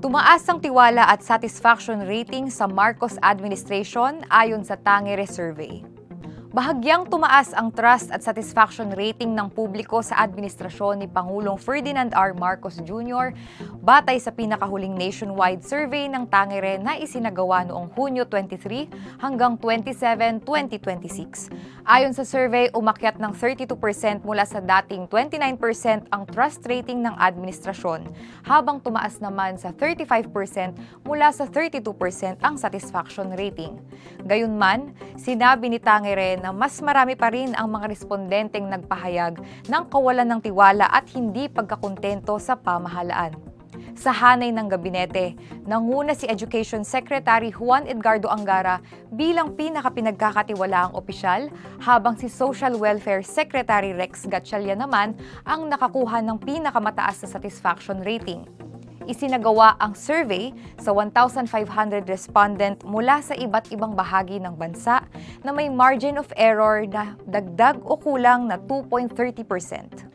Tumaas ang tiwala at satisfaction rating sa Marcos administration ayon sa Tangere Survey. Bahagyang tumaas ang trust at satisfaction rating ng publiko sa administrasyon ni Pangulong Ferdinand R. Marcos Jr. batay sa pinakahuling nationwide survey ng Tangere na isinagawa noong Hunyo 23 hanggang 27, 2026. Ayon sa survey, umakyat ng 32% mula sa dating 29% ang trust rating ng administrasyon, habang tumaas naman sa 35% mula sa 32% ang satisfaction rating. Gayunman, sinabi ni Tangere na mas marami pa rin ang mga respondenteng nagpahayag ng kawalan ng tiwala at hindi pagkakontento sa pamahalaan. Sa hanay ng gabinete, nanguna si Education Secretary Juan Edgardo Angara bilang pinakapinagkakatiwalaang opisyal, habang si Social Welfare Secretary Rex Gatchalian naman ang nakakuha ng pinakamataas na satisfaction rating. Isinagawa ang survey sa 1,500 respondent mula sa iba't ibang bahagi ng bansa na may margin of error na dagdag o kulang na 2.30%.